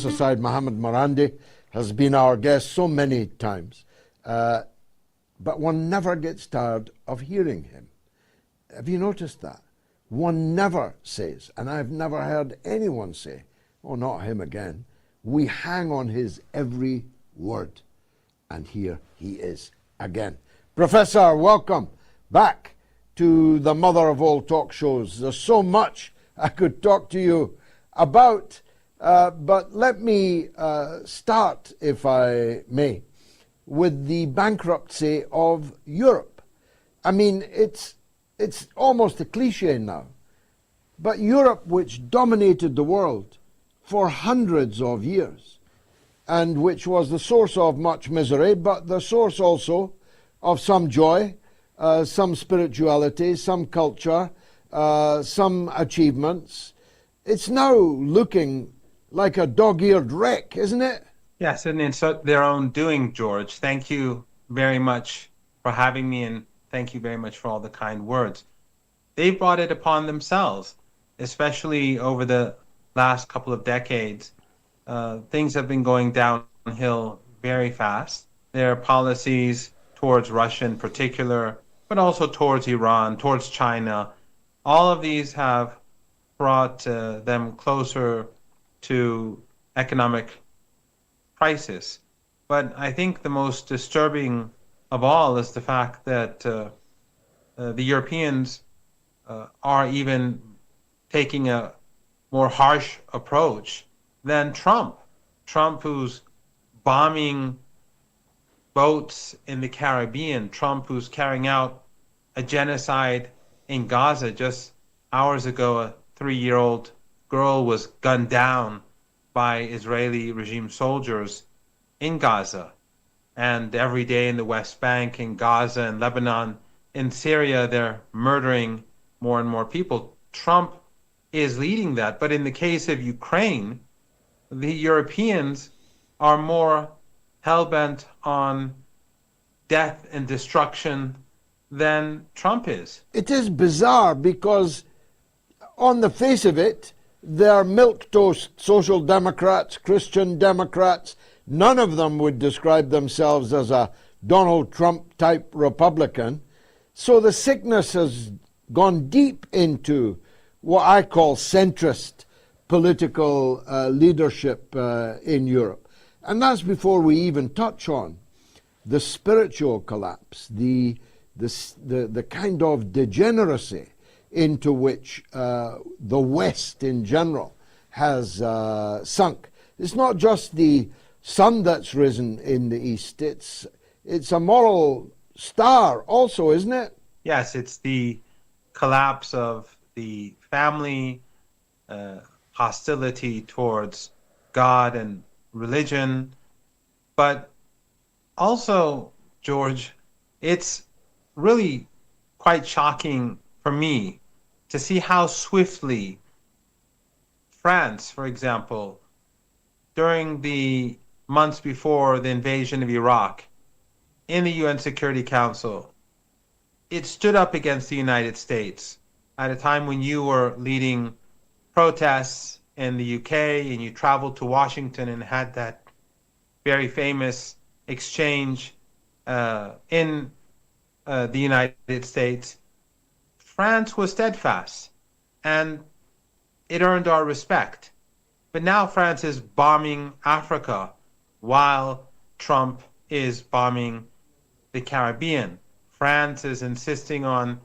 Professor Seyed Marandi has been our guest so many times, but one never gets tired of hearing him. Have you noticed that? One never says, and I've never heard anyone say, oh, not him again. We hang on his every word. And here he is again. Professor, welcome back to the mother of all talk shows. There's so much I could talk to you about, but let me start, if I may, with the bankruptcy of Europe. I mean, it's almost a cliche now, but Europe, which dominated the world for hundreds of years, and which was the source of much misery, but the source also of some joy, some spirituality, some culture, some achievements. It's now looking like a dog-eared wreck, isn't it? Yes, and it's their own doing, George. Thank you very much for having me, and thank you very much for all the kind words. They brought it upon themselves, especially over the last couple of decades. Things have been going downhill very fast. Their policies towards Russia in particular, but also towards Iran, towards China, all of these have brought them closer to economic crisis. But I think the most disturbing of all is the fact that the Europeans are even taking a more harsh approach than Trump. Trump, who's bombing boats in the Caribbean, Trump, who's carrying out a genocide in Gaza. Just hours ago, a 3-year-old girl was gunned down by Israeli regime soldiers in Gaza. And every day in the West Bank, in Gaza, in Lebanon, in Syria, they're murdering more and more people. Trump is leading that. But in the case of Ukraine, the Europeans are more hell-bent on death and destruction than Trump is. It is bizarre because on the face of it, they're milquetoast social democrats, Christian democrats. None of them would describe themselves as a Donald Trump type Republican. So the sickness has gone deep into what I call centrist political leadership in Europe. And that's before we even touch on the spiritual collapse, the kind of degeneracy into which the West in general has sunk. It's not just the sun that's risen in the East, it's a moral star also, isn't it? Yes, it's the collapse of the family, hostility towards God and religion, but also, George, it's really quite shocking for me to see how swiftly France, for example, during the months before the invasion of Iraq, in the UN Security Council, it stood up against the United States at a time when you were leading protests in the UK and you traveled to Washington and had that very famous exchange in the United States. France was steadfast and it earned our respect. But now France is bombing Africa while Trump is bombing the Caribbean. France is insisting on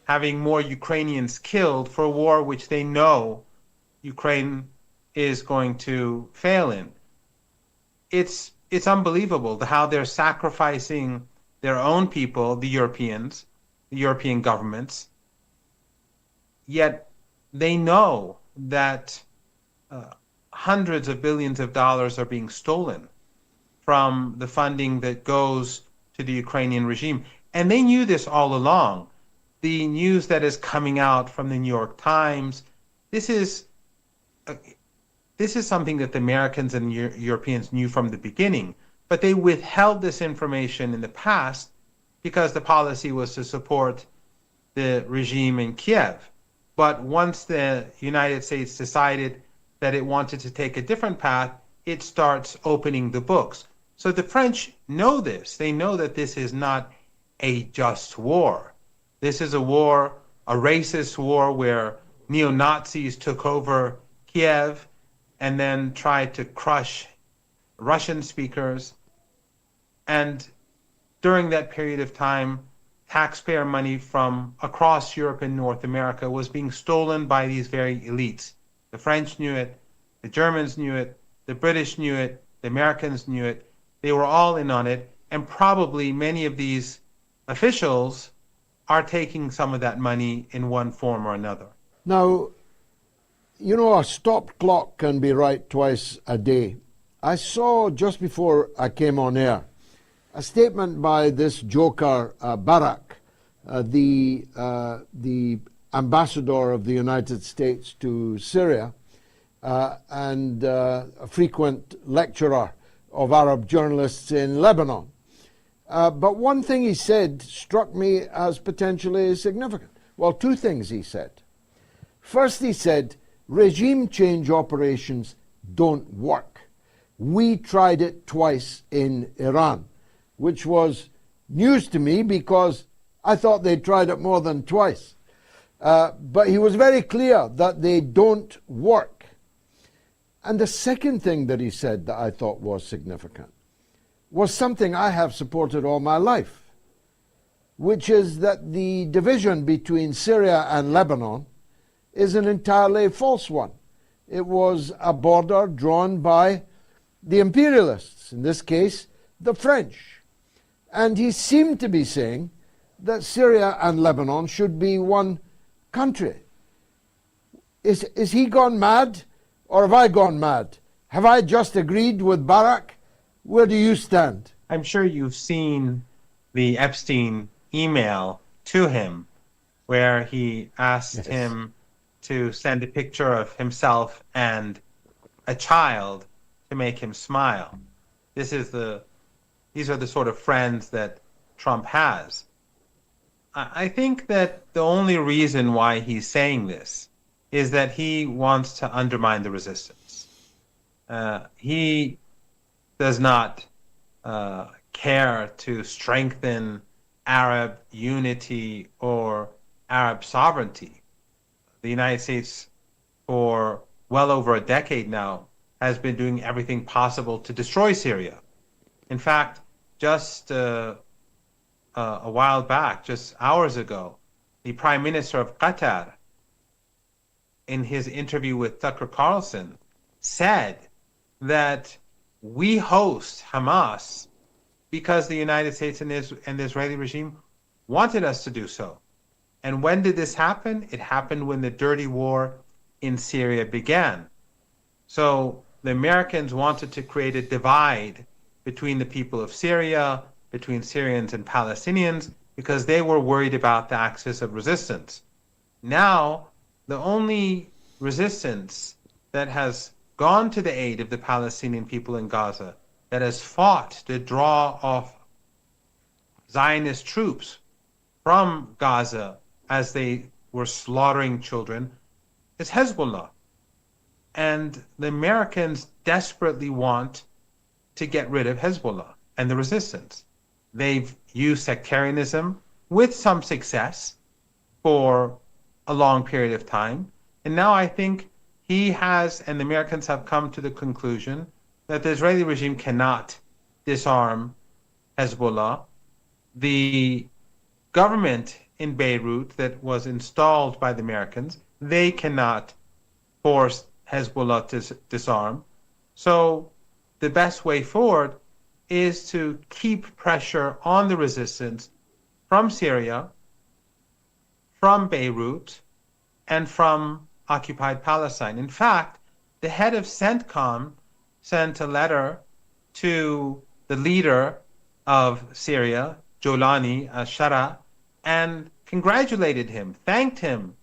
having more Ukrainians killed for a war which they know Ukraine is going to fail in. It's unbelievable how they're sacrificing their own people, the Europeans, the European governments, yet they know that hundreds of billions of dollars are being stolen from the funding that goes to the Ukrainian regime. And they knew this all along. The news that is coming out from the New York Times, this is something that the Americans and Europeans knew from the beginning, but they withheld this information in the past because the policy was to support the regime in Kiev. But once the United States decided that it wanted to take a different path, it starts opening the books. So the French know this. They know that this is not a just war. This is a war, a racist war where neo-Nazis took over Kiev and then tried to crush Russian speakers. And during that period of time, taxpayer money from across Europe and North America was being stolen by these very elites. The French knew it, the Germans knew it, the British knew it, the Americans knew it. They were all in on it, and probably many of these officials are taking some of that money in one form or another. Now, you know, a stopped clock can be right twice a day. I saw just before I came on air a statement by this joker Barak, the ambassador of the United States to Syria and a frequent lecturer of Arab journalists in Lebanon. But one thing he said struck me as potentially significant. Well, two things he said. First, he said, regime change operations don't work. We tried it twice in Iran, which was news to me because I thought they tried it more than twice. But he was very clear that they don't work. And the second thing that he said that I thought was significant was something I have supported all my life, which is that the division between Syria and Lebanon is an entirely false one. It was a border drawn by the imperialists, in this case, the French. And he seemed to be saying that Syria and Lebanon should be one country. Is he gone mad, or have I gone mad? Have I just agreed with Barak? Where do you stand? I'm sure you've seen the Epstein email to him where he asked him to send a picture of himself and a child to make him smile. These are the sort of friends that Trump has. I think that the only reason why he's saying this is that he wants to undermine the resistance. He does not care to strengthen Arab unity or Arab sovereignty. The United States, for well over a decade now, has been doing everything possible to destroy Syria. In fact, just a while back, just hours ago, the Prime Minister of Qatar, in his interview with Tucker Carlson, said that we host Hamas because the United States and the Israeli regime wanted us to do so. And when did this happen? It happened when the dirty war in Syria began. So the Americans wanted to create a divide between the people of Syria, between Syrians and Palestinians, because they were worried about the axis of resistance. Now, the only resistance that has gone to the aid of the Palestinian people in Gaza, that has fought to draw off Zionist troops from Gaza as they were slaughtering children, is Hezbollah. And the Americans desperately want to get rid of Hezbollah and the resistance. They've used sectarianism with some success for a long period of time. And now I think he has, and the Americans have come to the conclusion that the Israeli regime cannot disarm Hezbollah. The government in Beirut that was installed by the Americans, they cannot force Hezbollah to disarm. So the best way forward is to keep pressure on the resistance from Syria, from Beirut, and from occupied Palestine. In fact, the head of CENTCOM sent a letter to the leader of Syria, Jolani al-Shara, and congratulated him, thanked him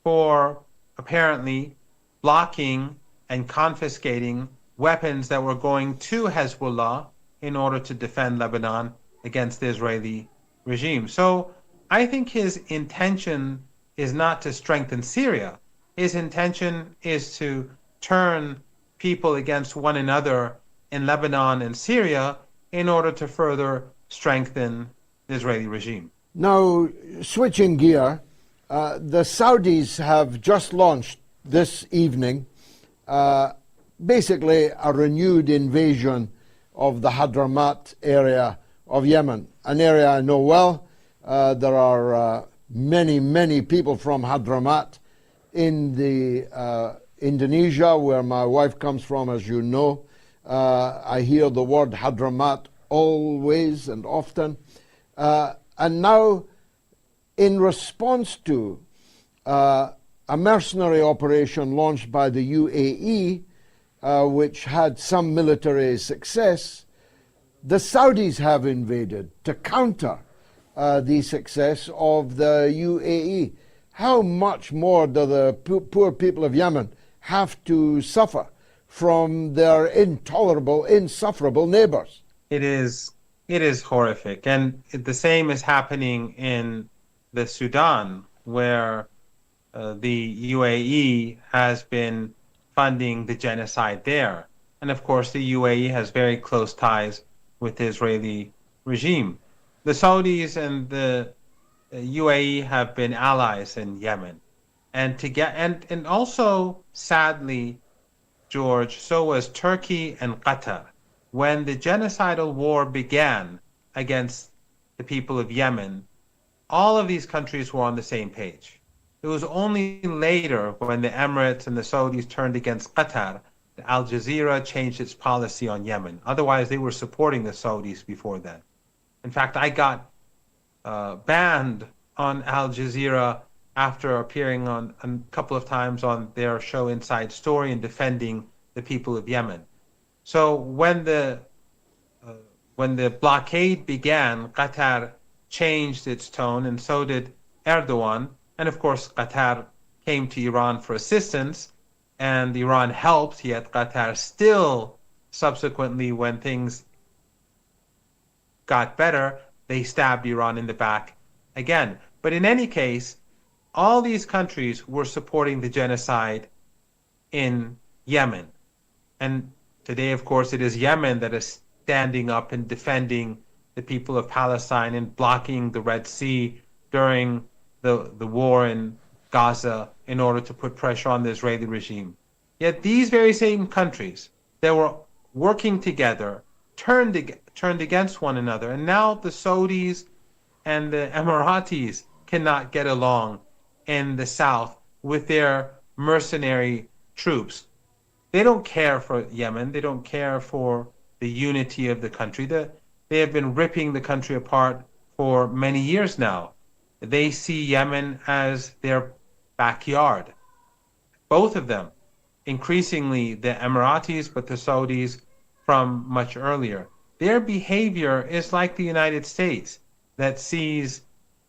for apparently blocking and confiscating weapons that were going to Hezbollah in order to defend Lebanon against the Israeli regime. So I think his intention is not to strengthen Syria. His intention is to turn people against one another in Lebanon and Syria in order to further strengthen the Israeli regime. Now, switching gear, the Saudis have just launched this evening basically a renewed invasion of the Hadramaut area of Yemen, an area I know well. There are many people from Hadramaut in the Indonesia, where my wife comes from, as you know. I hear the word Hadramaut always and often. And now, in response to a mercenary operation launched by the UAE, which had some military success, the Saudis have invaded to counter the success of the UAE. How much more do the poor people of Yemen have to suffer from their intolerable, insufferable neighbors? It is horrific. And the same is happening in the Sudan, where the UAE has been funding the genocide there. And of course, the UAE has very close ties with the Israeli regime. The Saudis and the UAE have been allies in Yemen. And also, sadly, George, so was Turkey and Qatar. When the genocidal war began against the people of Yemen, all of these countries were on the same page. It was only later, when the Emirates and the Saudis turned against Qatar, that Al Jazeera changed its policy on Yemen. Otherwise, they were supporting the Saudis before then. In fact, I got banned on Al Jazeera after appearing on a couple of times on their show Inside Story and defending the people of Yemen. So when the blockade began, Qatar changed its tone, and so did Erdogan. And of course, Qatar came to Iran for assistance, and Iran helped, yet Qatar still, subsequently, when things got better, they stabbed Iran in the back again. But in any case, all these countries were supporting the genocide in Yemen. And today, of course, it is Yemen that is standing up and defending the people of Palestine and blocking the Red Sea during the war in Gaza in order to put pressure on the Israeli regime. Yet these very same countries that were working together turned against one another, and now the Saudis and the Emiratis cannot get along in the south with their mercenary troops. They don't care for Yemen. They don't care for the unity of the country. They have been ripping the country apart for many years now. They see Yemen as their backyard. Both of them, increasingly the Emiratis, but the Saudis from much earlier. Their behavior is like the United States, that sees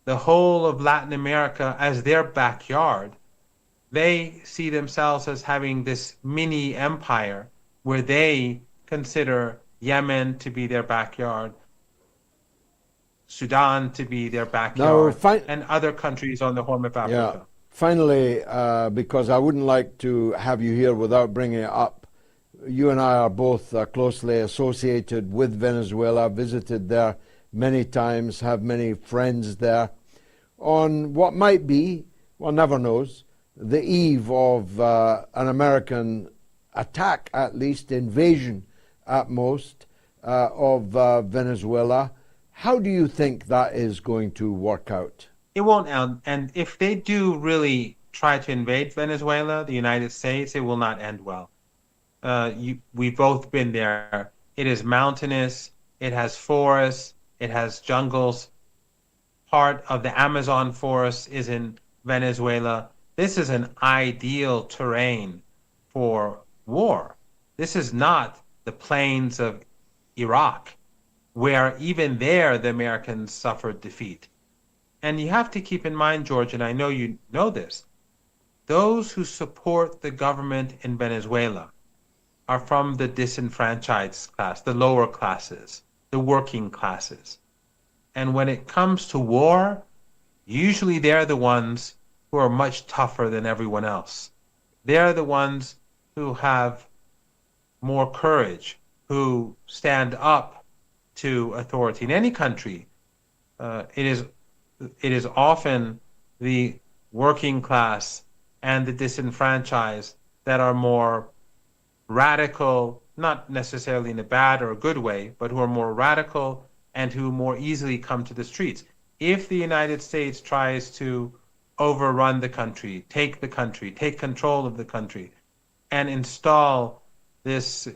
the whole of Latin America as their backyard. They see themselves as having this mini empire where they consider Yemen to be their backyard, Sudan to be their backyard, and other countries on the Horn of Africa. Yeah. Finally, because I wouldn't like to have you here without bringing it up, you and I are both closely associated with Venezuela, visited there many times, have many friends there. On what might be, one never knows, the eve of an American attack, at least invasion at most, of Venezuela. How do you think that is going to work out? It won't end. And if they do really try to invade Venezuela, the United States, it will not end well. We've both been there. It is mountainous, it has forests, it has jungles. Part of the Amazon forest is in Venezuela. This is an ideal terrain for war. This is not the plains of Iraq, where even there the Americans suffered defeat. And you have to keep in mind, George, and I know you know this, those who support the government in Venezuela are from the disenfranchised class, the lower classes, the working classes. And when it comes to war, usually they're the ones who are much tougher than everyone else. They're the ones who have more courage, who stand up to authority. In any country, it is often the working class and the disenfranchised that are more radical, not necessarily in a bad or a good way, but who are more radical and who more easily come to the streets. If the United States tries to overrun the country, take control of the country, and install this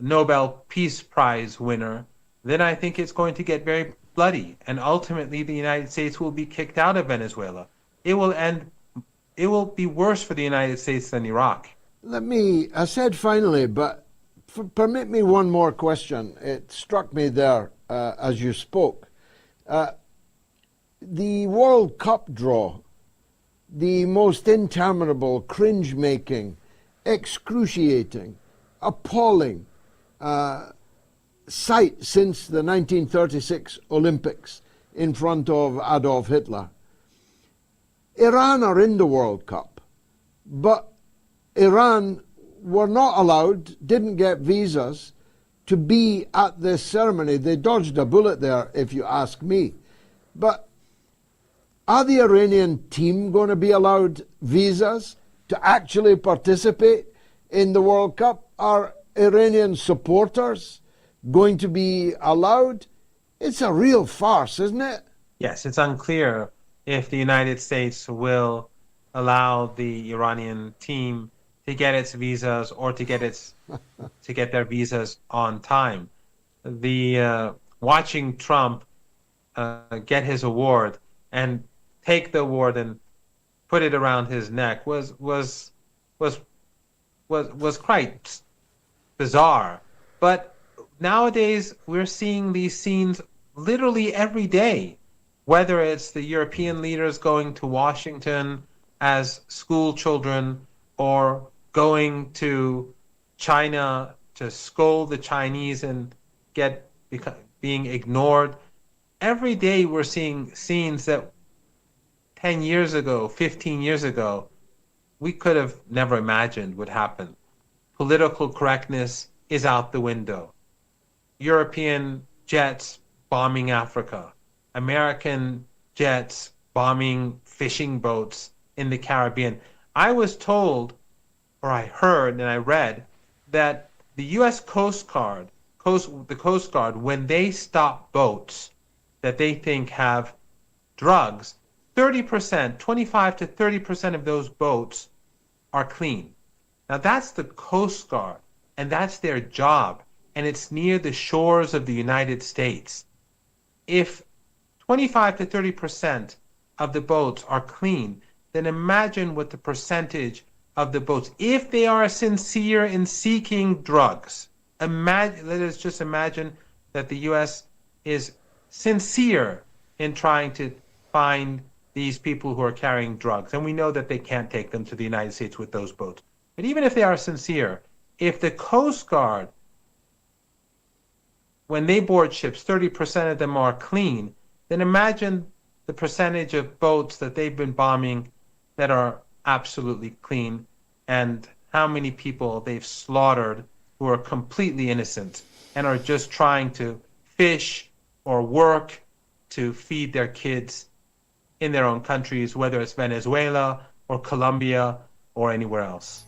Nobel Peace Prize winner, then I think it's going to get very bloody, and ultimately the United States will be kicked out of Venezuela. It will be worse for the United States than Iraq. I said finally, but permit me one more question. It struck me there as you spoke. The World Cup draw, the most interminable, cringe-making, excruciating, appalling sight since the 1936 Olympics in front of Adolf Hitler. Iran are in the World Cup, but Iran were not allowed, didn't get visas to be at this ceremony. They dodged a bullet there, if you ask me. But are the Iranian team going to be allowed visas to actually participate in the World Cup? Are Iranian supporters going to be allowed? It's a real farce, isn't it? Yes, it's unclear if the United States will allow the Iranian team to get its visas or to get their visas on time. Watching Trump get his award and take the award and put it around his neck was quite bizarre. But nowadays we're seeing these scenes literally every day, whether it's the European leaders going to Washington as school children or going to China to scold the Chinese and being ignored. Every day we're seeing scenes that 10 years ago, 15 years ago, we could have never imagined would happen. Political correctness is out the window. European jets bombing Africa. American jets bombing fishing boats in the Caribbean. I was told, or I heard and I read, that the U.S. Coast Guard, when they stop boats that they think have drugs, 30%, 25 to 30% of those boats are clean. Now that's the Coast Guard, and that's their job, and it's near the shores of the United States. If 25 to 30% of the boats are clean, then imagine what the percentage of the boats, if they are sincere in seeking drugs. Let us just imagine that the U.S. is sincere in trying to find these people who are carrying drugs. And we know that they can't take them to the United States with those boats. But even if they are sincere, if the Coast Guard, when they board ships, 30% of them are clean, then imagine the percentage of boats that they've been bombing that are absolutely clean, and how many people they've slaughtered who are completely innocent and are just trying to fish or work to feed their kids in their own countries, whether it's Venezuela or Colombia or anywhere else.